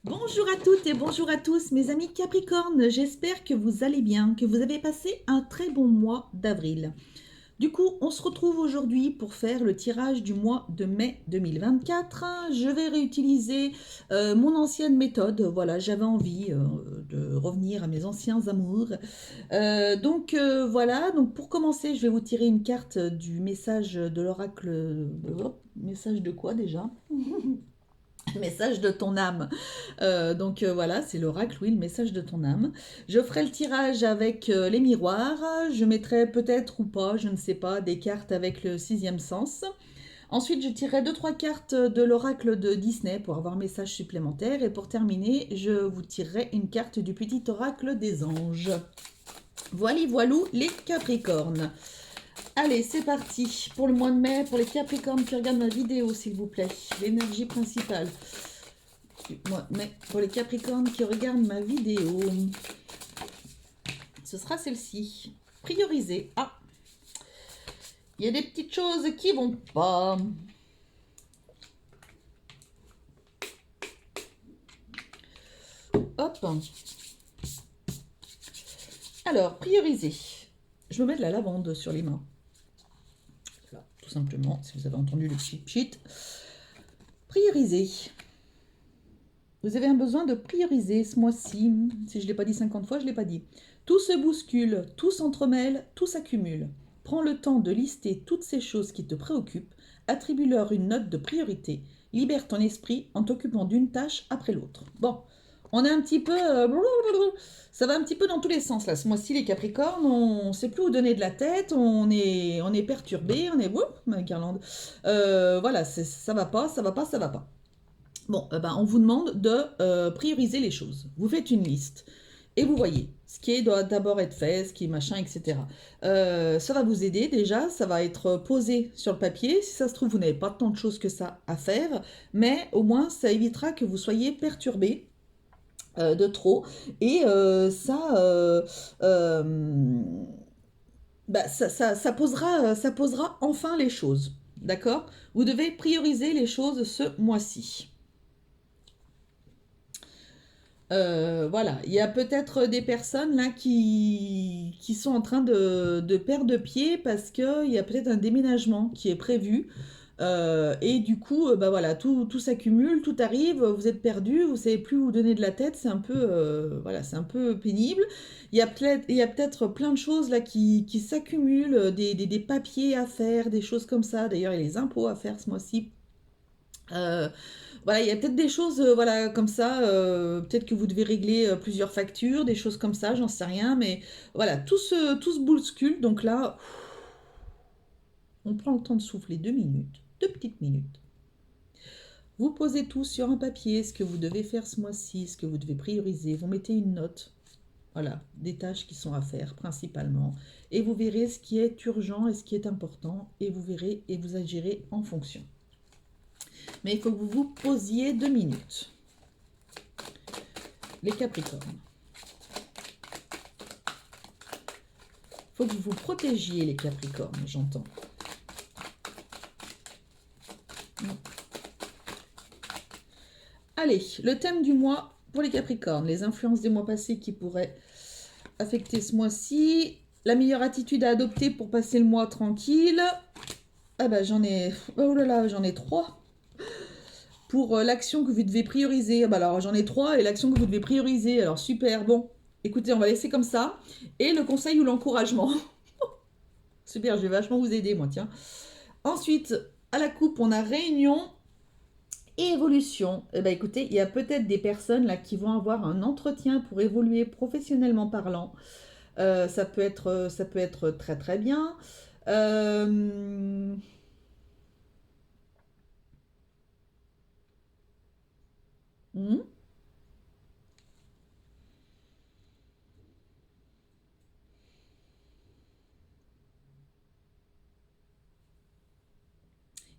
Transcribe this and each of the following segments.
Bonjour à toutes et bonjour à tous mes amis Capricorne, j'espère que vous allez bien, que vous avez passé un très bon mois d'avril. Du coup, on se retrouve aujourd'hui pour faire le tirage du mois de mai 2024. Je vais réutiliser mon ancienne méthode, voilà, j'avais envie de revenir à mes anciens amours. Voilà, donc pour commencer, je vais vous tirer une carte du message de l'oracle. Message de quoi déjà? Message de ton âme. Voilà, c'est l'oracle, oui, le message de ton âme. Je ferai le tirage avec les miroirs. Je mettrai peut-être ou pas, je ne sais pas, des cartes avec le sixième sens. Ensuite, je tirerai deux trois cartes de l'oracle de Disney pour avoir un message supplémentaire. Et pour terminer, je vous tirerai une carte du petit oracle des anges. Voilà, voilou, les Capricornes. Allez, c'est parti pour le mois de mai, pour les Capricornes qui regardent ma vidéo, s'il vous plaît. L'énergie principale. Mais pour les Capricornes qui regardent ma vidéo, ce sera celle-ci. Prioriser. Ah, il y a des petites choses qui vont pas. Hop. Alors, prioriser. Je me mets de la lavande sur les mains. Voilà, tout simplement, si vous avez entendu le pchit. Prioriser. Vous avez un besoin de prioriser ce mois-ci. Si je ne l'ai pas dit 50 fois, je ne l'ai pas dit. Tout se bouscule, tout s'entremêle, tout s'accumule. Prends le temps de lister toutes ces choses qui te préoccupent, attribue-leur une note de priorité, libère ton esprit en t'occupant d'une tâche après l'autre. Bon, on est un petit peu... ça va un petit peu dans tous les sens là. Ce mois-ci, les Capricornes, on ne sait plus où donner de la tête, on est perturbé, on est... Ouh, ma guirlande. Voilà, ça va pas, ça va pas, ça va pas. Bon, on vous demande de prioriser les choses. Vous faites une liste et vous voyez ce qui doit d'abord être fait, ce qui est machin, etc. Ça va vous aider déjà, ça va être posé sur le papier. Si ça se trouve, vous n'avez pas tant de choses que ça à faire, mais au moins ça évitera que vous soyez perturbé de trop. Et ça posera enfin les choses. D'accord? Vous devez prioriser les choses ce mois-ci. Voilà, il y a peut-être des personnes là qui sont en train de perdre pied parce qu'il y a peut-être un déménagement qui est prévu. Et du coup, voilà, tout s'accumule, tout arrive, vous êtes perdu, vous savez plus où donner de la tête, c'est un peu, voilà, c'est un peu pénible. Il y a peut-être plein de choses là qui s'accumulent, des papiers à faire, des choses comme ça. D'ailleurs, il y a les impôts à faire ce mois-ci. Euh, voilà, il y a peut-être des choses voilà, comme ça. Peut-être que vous devez régler plusieurs factures, des choses comme ça, j'en sais rien. Mais voilà, tout se bouscule. Donc là, on prend le temps de souffler 2 minutes, 2 petites minutes. Vous posez tout sur un papier, ce que vous devez faire ce mois-ci, ce que vous devez prioriser. Vous mettez une note, voilà, des tâches qui sont à faire principalement. Et vous verrez ce qui est urgent et ce qui est important. Et vous verrez et vous agirez en fonction. Mais il faut que vous vous posiez 2 minutes. Les Capricornes. Il faut que vous vous protégiez, les Capricornes, j'entends. Allez, le thème du mois pour les Capricornes. Les influences des mois passés qui pourraient affecter ce mois-ci. La meilleure attitude à adopter pour passer le mois tranquille. Ah bah j'en ai... Oh là là, j'en ai 3. Pour l'action que vous devez prioriser. Ah bah alors j'en ai 3 et l'action que vous devez prioriser. Alors super, bon. Écoutez, on va laisser comme ça. Et le conseil ou l'encouragement. Super, je vais vachement vous aider, moi, tiens. Ensuite, à la coupe, on a réunion et évolution. Eh ben, écoutez, il y a peut-être des personnes là qui vont avoir un entretien pour évoluer professionnellement parlant. Ça peut être très très bien. Euh, hmm.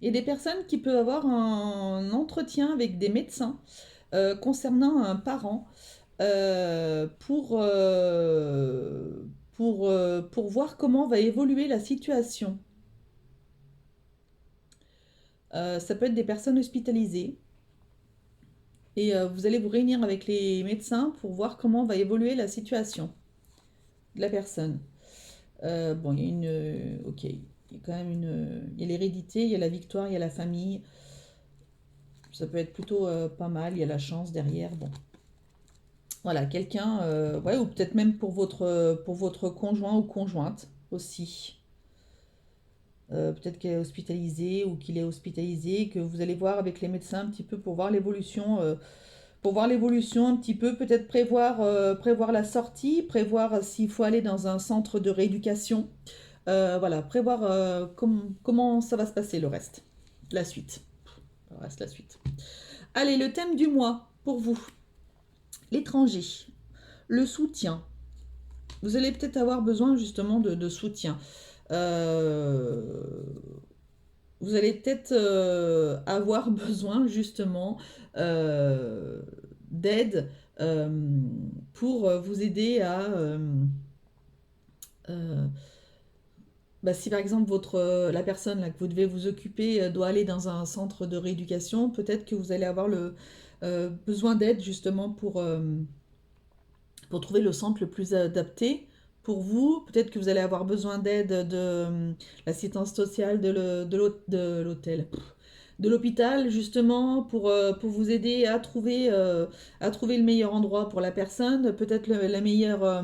Il y a des personnes qui peuvent avoir un entretien avec des médecins concernant un parent pour voir comment va évoluer la situation. Ça peut être des personnes hospitalisées. et vous allez vous réunir avec les médecins pour voir comment va évoluer la situation de la personne. Bon, il y a ok, il y a quand même il y a l'hérédité, il y a la victoire, il y a la famille. Ça peut être plutôt pas mal, il y a la chance derrière. Bon, voilà, quelqu'un, ouais, ou peut-être même pour votre conjoint ou conjointe aussi. Peut-être qu'elle est hospitalisée ou qu'il est hospitalisé, que vous allez voir avec les médecins un petit peu pour voir l'évolution un petit peu, peut-être prévoir la sortie, prévoir s'il faut aller dans un centre de rééducation. Voilà, prévoir comment ça va se passer le reste, la suite. Le reste, la suite. Allez, le thème du mois pour vous, l'étranger, le soutien. Vous allez peut-être avoir besoin justement de soutien. Euh, Vous allez peut-être avoir besoin justement euh, d'aide euh, pour vous aider à... euh, bah, si par exemple la personne là, que vous devez vous occuper doit aller dans un centre de rééducation, peut-être que vous allez avoir besoin d'aide justement pour trouver le centre le plus adapté pour vous. Peut-être que vous allez avoir besoin d'aide de l'assistance sociale de l'hôtel, de l'hôpital, justement, pour vous aider à trouver le meilleur endroit pour la personne, peut-être la meilleure...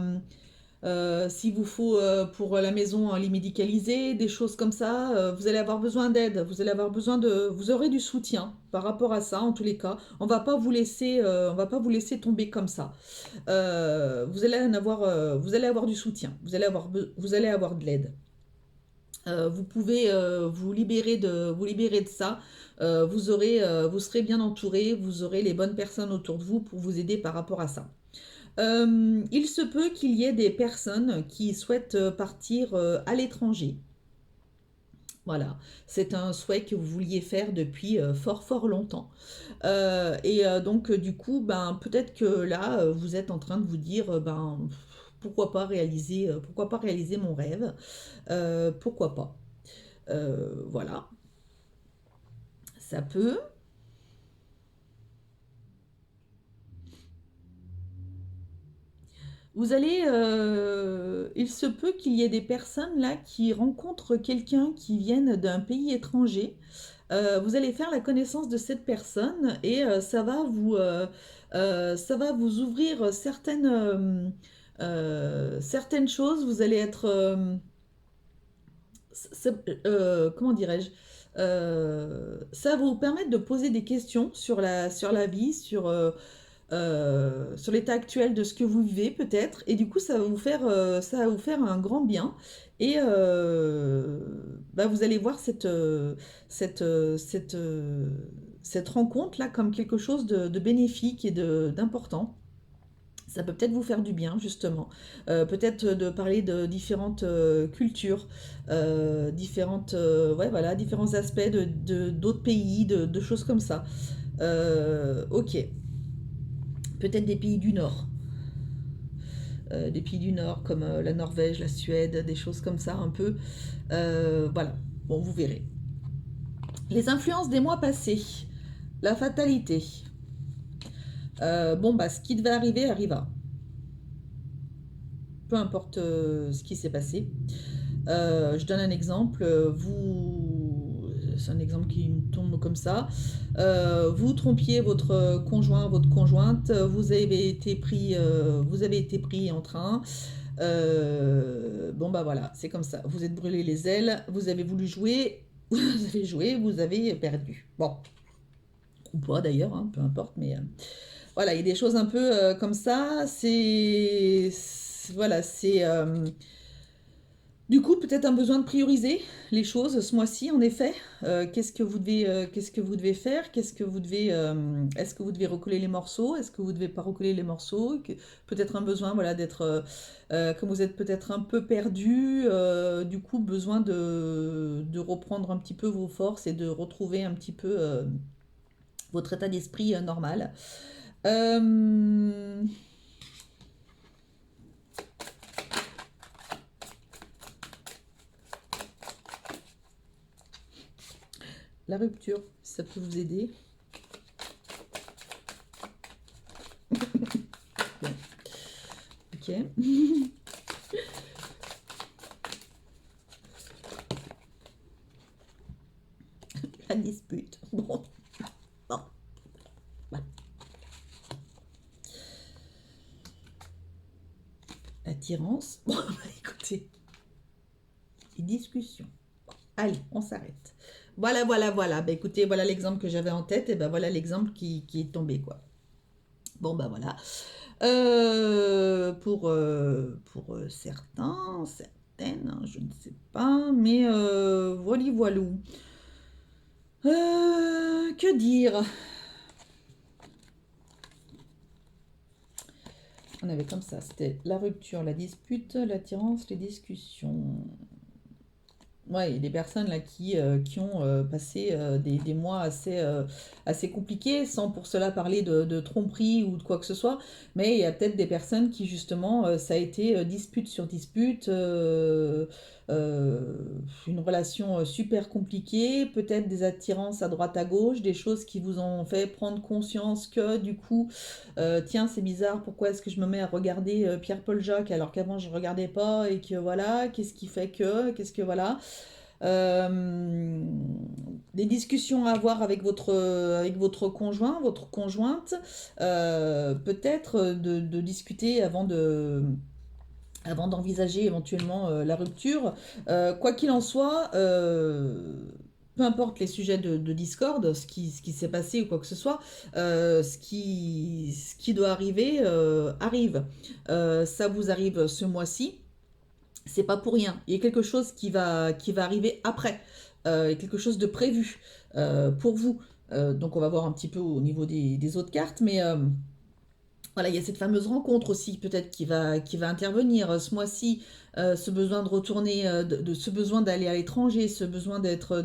s'il vous faut pour la maison un lit médicalisé, des choses comme ça, vous allez avoir besoin d'aide, vous allez avoir besoin vous aurez du soutien par rapport à ça en tous les cas. On va pas vous laisser tomber comme ça. Vous allez avoir du soutien, vous allez avoir de l'aide. Vous pouvez vous libérer de ça. Vous serez bien entouré, vous aurez les bonnes personnes autour de vous pour vous aider par rapport à ça. Il se peut qu'il y ait des personnes qui souhaitent partir à l'étranger. Voilà, c'est un souhait que vous vouliez faire depuis fort fort longtemps. Donc du coup, ben peut-être que là, vous êtes en train de vous dire, ben pourquoi pas réaliser mon rêve, pourquoi pas. Voilà, ça peut. Il se peut qu'il y ait des personnes là qui rencontrent quelqu'un qui vienne d'un pays étranger. Vous allez faire la connaissance de cette personne et ça va vous ouvrir certaines choses. Vous allez être, comment dirais-je, ça va vous permettre de poser des questions sur la vie, sur l'état actuel de ce que vous vivez peut-être, et du coup ça va vous faire un grand bien, et bah, vous allez voir cette, euh, cette, euh, cette rencontre-là comme quelque chose de bénéfique et d'important. Ça peut peut-être vous faire du bien, justement. Peut-être de parler de différentes cultures, ouais, voilà, différents aspects d'autres pays, de choses comme ça. Ok. Peut-être des pays du Nord. Des pays du Nord comme la Norvège, la Suède, des choses comme ça un peu. Voilà, bon, vous verrez. Les influences des mois passés. La fatalité. Bon, bah, ce qui devait arriver arriva. Peu importe ce qui s'est passé. Je donne un exemple. C'est un exemple qui me tombe comme ça. Vous trompiez votre conjoint, votre conjointe. Vous avez été pris en train. Bon bah voilà, c'est comme ça. Vous êtes brûlé les ailes. Vous avez voulu jouer. Vous avez joué. Vous avez perdu. Bon, ou pas d'ailleurs, hein, peu importe. Mais voilà, il y a des choses un peu comme ça. Voilà, c'est du coup, peut-être un besoin de prioriser les choses ce mois-ci, en effet. Qu'est-ce que vous devez faire? Est-ce que vous devez recoller les morceaux? Est-ce que vous devez pas recoller les morceaux? Peut-être un besoin, voilà, comme vous êtes peut-être un peu perdu, du coup, besoin de reprendre un petit peu vos forces et de retrouver un petit peu votre état d'esprit normal. Euh, la rupture, ça peut vous aider. Ok. La dispute. Bon. Bon. Voilà. Attirance. Bon, écoutez. Une discussion. Bon, allez, on s'arrête. Voilà, voilà, voilà. Bah, écoutez, voilà l'exemple que j'avais en tête. Et ben voilà l'exemple qui est tombé, quoi. Bon, bah voilà. Pour certains, certaines, hein, je ne sais pas, mais voilà, voilou. Que dire? On avait comme ça, c'était la rupture, la dispute, l'attirance, les discussions. Ouais, il y a des personnes là qui ont passé des mois assez compliqués, sans pour cela parler de tromperie ou de quoi que ce soit, mais il y a peut-être des personnes qui justement, ça a été dispute sur dispute, euh, une relation super compliquée, peut-être des attirances à droite à gauche, des choses qui vous ont fait prendre conscience que du coup, tiens, c'est bizarre, pourquoi est-ce que je me mets à regarder Pierre-Paul Jacques alors qu'avant je ne regardais pas et que voilà, qu'est-ce qui fait que, qu'est-ce que voilà. Euh, des discussions à avoir avec votre conjoint, votre conjointe, peut-être de discuter avant d'envisager éventuellement la rupture. Quoi qu'il en soit, peu importe les sujets de discorde, ce qui s'est passé ou quoi que ce soit, ce qui doit arriver arrive. Ça vous arrive ce mois-ci, c'est pas pour rien. Il y a quelque chose qui va arriver après. Il y a quelque chose de prévu pour vous. Donc on va voir un petit peu au niveau des autres cartes, mais voilà, il y a cette fameuse rencontre aussi, peut-être qui va intervenir ce mois-ci, ce besoin de retourner, ce besoin d'aller à l'étranger, ce besoin d'être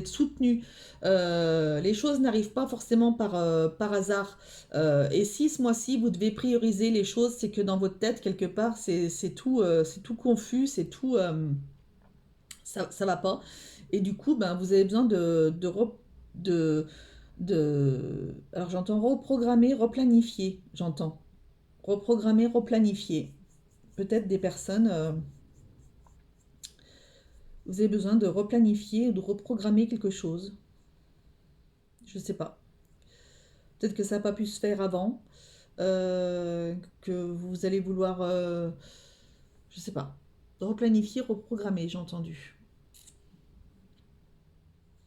soutenu. Les choses n'arrivent pas forcément par hasard. Et si ce mois-ci vous devez prioriser les choses, c'est que dans votre tête quelque part c'est tout confus, c'est tout ça va pas. Et du coup, ben vous avez besoin de alors j'entends reprogrammer, replanifier, j'entends. Reprogrammer, replanifier. Peut-être des personnes, vous avez besoin de replanifier ou de reprogrammer quelque chose. Je sais pas. Peut-être que ça n'a pas pu se faire avant. Que vous allez vouloir, je sais pas. Replanifier, reprogrammer, j'ai entendu.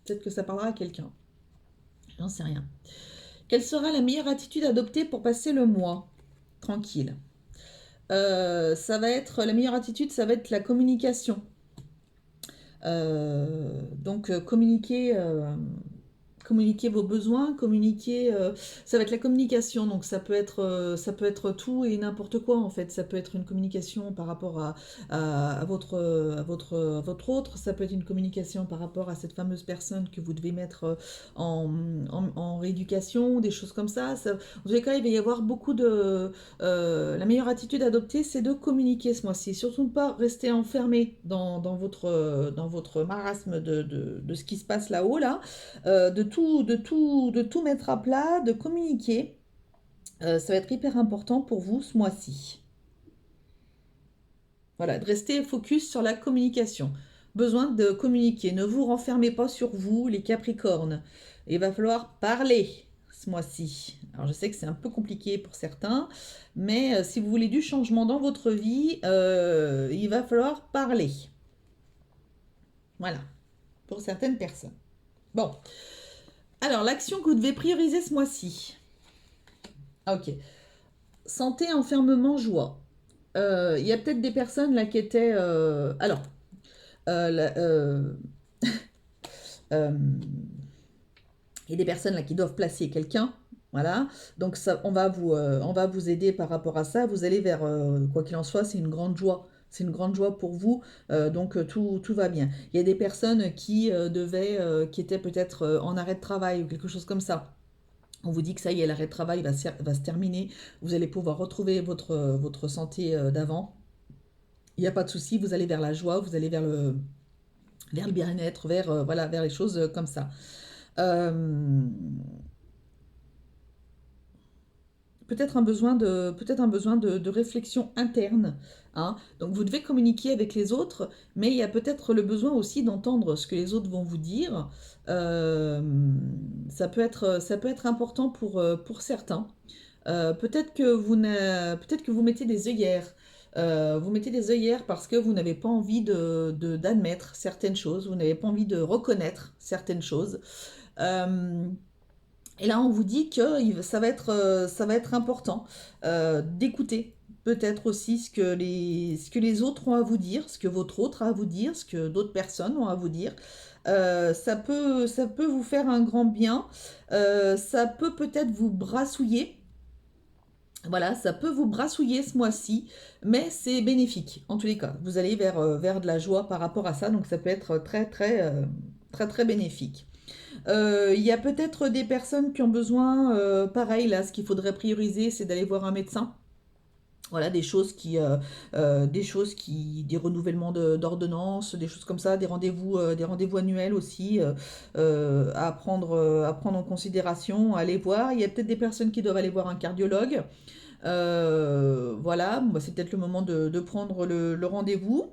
Peut-être que ça parlera à quelqu'un. J'en sais rien. Quelle sera la meilleure attitude adoptée pour passer le mois? Tranquille. Ça va être la meilleure attitude, ça va être la communication. Donc communiquer vos besoins, communiquer, ça va être la communication, donc ça peut être tout et n'importe quoi en fait. Ça peut être une communication par rapport à votre autre, ça peut être une communication par rapport à cette fameuse personne que vous devez mettre en rééducation, des choses comme ça. En tous les cas, il va y avoir beaucoup de... la meilleure attitude à adopter, c'est de communiquer ce mois-ci. Surtout ne pas rester enfermé dans votre marasme de ce qui se passe là-haut, là. De tout mettre à plat, de communiquer. Ça va être hyper important pour vous ce mois-ci. Voilà, de rester focus sur la communication. Besoin de communiquer. Ne vous renfermez pas sur vous, les Capricornes. Il va falloir parler ce mois-ci. Alors je sais que c'est un peu compliqué pour certains, mais si vous voulez du changement dans votre vie, il va falloir parler. Voilà, pour certaines personnes. Bon, alors l'action que vous devez prioriser ce mois-ci. Ok. Santé, enfermement, joie. Il y a peut-être des personnes là qui étaient... alors, euh, la- euh, euh, il y a des personnes là qui doivent placer quelqu'un. Voilà. Donc ça, on va vous aider par rapport à ça. Vous allez vers, quoi qu'il en soit, c'est une grande joie. C'est une grande joie pour vous, donc tout va bien. Il y a des personnes qui étaient peut-être en arrêt de travail ou quelque chose comme ça. On vous dit que ça y est, l'arrêt de travail va se terminer. Vous allez pouvoir retrouver votre santé d'avant. Il n'y a pas de souci, vous allez vers la joie, vous allez vers le bien-être, voilà, vers les choses comme ça. Euh, peut-être un besoin de réflexion interne, hein. Donc vous devez communiquer avec les autres, mais il y a peut-être le besoin aussi d'entendre ce que les autres vont vous dire. Euh, ça peut être important pour certains. Peut-être que vous mettez des œillères. Vous mettez des œillères parce que vous n'avez pas envie d'admettre certaines choses, vous n'avez pas envie de reconnaître certaines choses. Euh, et là, on vous dit que ça va être important d'écouter peut-être aussi ce que les autres ont à vous dire, ce que votre autre a à vous dire, ce que d'autres personnes ont à vous dire. Ça peut vous faire un grand bien. Ça peut peut-être vous brassouiller. Voilà, ça peut vous brassouiller ce mois-ci, mais c'est bénéfique en tous les cas. Vous allez vers de la joie par rapport à ça, donc ça peut être très bénéfique. Il y a peut-être des personnes qui ont besoin, pareil, là, ce qu'il faudrait prioriser, c'est d'aller voir un médecin. Voilà, des renouvellements d'ordonnances, des choses comme ça, des rendez-vous annuels aussi à prendre en considération, à aller voir. Il y a peut-être des personnes qui doivent aller voir un cardiologue. Voilà, bon, bah, c'est peut-être le moment de prendre le rendez-vous.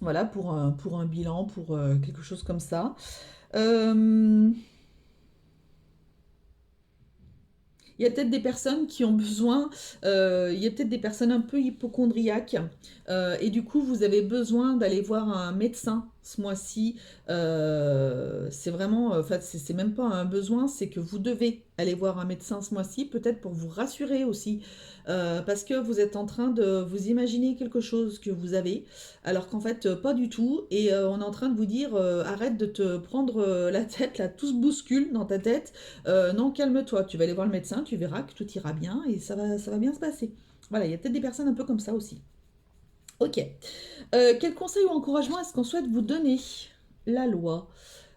Voilà, pour un bilan, pour quelque chose comme ça. Euh, Il y a peut-être des personnes qui ont besoin, il y a peut-être des personnes un peu hypochondriaques, et du coup vous avez besoin d'aller voir un médecin ce mois-ci. C'est vraiment, enfin c'est même pas un besoin, c'est que vous devez aller voir un médecin ce mois-ci, peut-être pour vous rassurer aussi, parce que vous êtes en train de vous imaginer quelque chose que vous avez, alors qu'en fait pas du tout, et on est en train de vous dire arrête de te prendre la tête, là tout se bouscule dans ta tête. Non, calme-toi, tu vas aller voir le médecin, tu verras que tout ira bien et ça va bien se passer. Voilà, il y a peut-être des personnes un peu comme ça aussi. Ok. Quel conseil ou encouragement est-ce qu'on souhaite vous donner? La loi,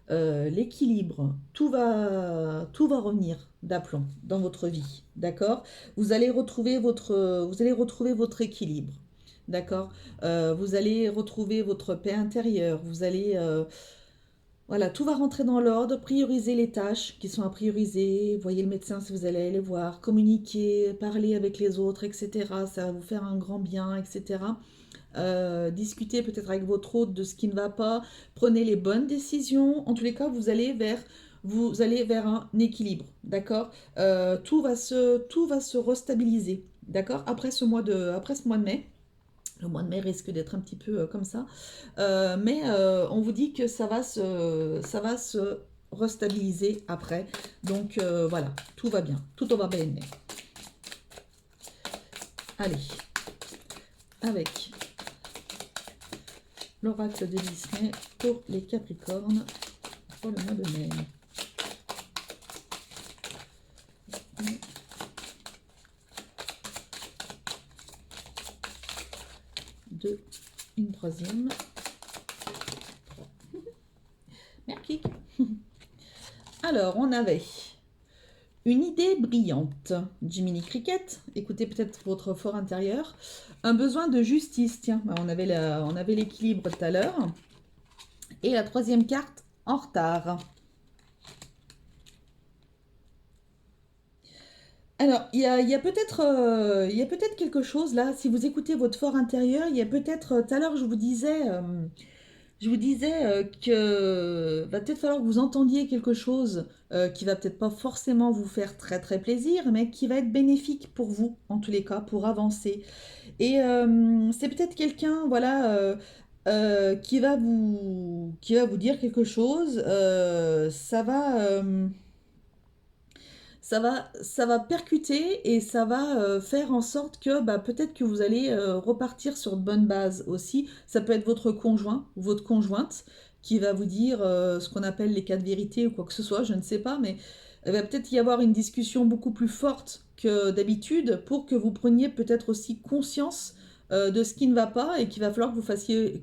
l'équilibre, tout va revenir d'aplomb dans votre vie, d'accord? Vous allez retrouver votre équilibre, d'accord? Vous allez retrouver votre paix intérieure, vous allez, voilà, tout va rentrer dans l'ordre, prioriser les tâches qui sont à prioriser, voyez le médecin si vous allez aller les voir, communiquer, parler avec les autres, etc. Ça va vous faire un grand bien, etc. Discuter peut-être avec votre hôte de ce qui ne va pas, prenez les bonnes décisions. En tous les cas, vous allez vers un équilibre, d'accord? Tout va se restabiliser, d'accord? Après ce mois de mai. Le mois de mai risque d'être un petit peu comme ça. Mais on vous dit que ça va se restabiliser après. Donc voilà, tout va bien. Tout va bien. Allez, avec l'oracle de Disney pour les Capricornes pour le mois de mai. Deux, une troisième. Merci. Alors, on avait une idée brillante. Jiminy Cricket, écoutez peut-être votre fort intérieur. Un besoin de justice. Tiens, on avait l'équilibre tout à l'heure. Et la troisième carte, en retard. Alors, il y a peut-être quelque chose là, si vous écoutez votre fort intérieur, il y a peut-être, tout à l'heure je vous disais que va peut-être falloir que vous entendiez quelque chose qui va peut-être pas forcément vous faire très plaisir, mais qui va être bénéfique pour vous, en tous les cas, pour avancer. Et c'est peut-être quelqu'un, voilà, qui va vous dire quelque chose. Ça va percuter et ça va faire en sorte que bah, peut-être que vous allez repartir sur de bonnes bases aussi. Ça peut être votre conjoint ou votre conjointe qui va vous dire ce qu'on appelle les cas de vérité ou quoi que ce soit, je ne sais pas, mais il va peut-être y avoir une discussion beaucoup plus forte que d'habitude pour que vous preniez peut-être aussi conscience de ce qui ne va pas et qu'il va falloir que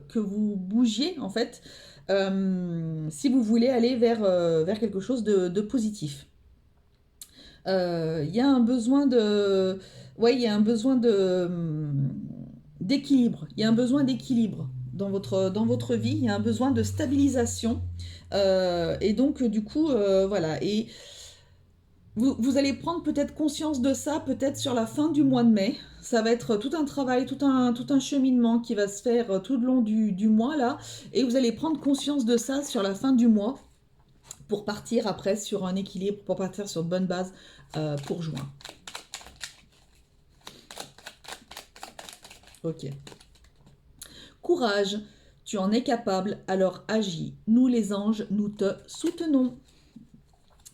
que vous bougiez en fait si vous voulez aller vers quelque chose de positif. Il y a un besoin de, ouais, il y a un besoin d'équilibre. Il y a un besoin d'équilibre dans votre vie. Il y a un besoin de stabilisation. Et donc, du coup, voilà. Et vous allez prendre peut-être conscience de ça, peut-être sur la fin du mois de mai. Ça va être tout un travail, tout un cheminement qui va se faire tout le long du mois là. Et vous allez prendre conscience de ça sur la fin du mois pour partir après sur un équilibre, pour partir sur de bonnes bases pour juin. Ok. Courage, tu en es capable, alors agis. Nous les anges, nous te soutenons.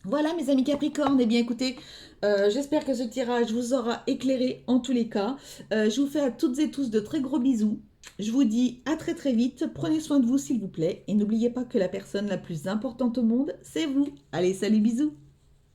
Voilà mes amis Capricorne, eh bien écoutez, j'espère que ce tirage vous aura éclairé en tous les cas. Je vous fais à toutes et tous de très gros bisous. Je vous dis à très très vite, prenez soin de vous s'il vous plaît, et n'oubliez pas que la personne la plus importante au monde, c'est vous. Allez, salut, bisous.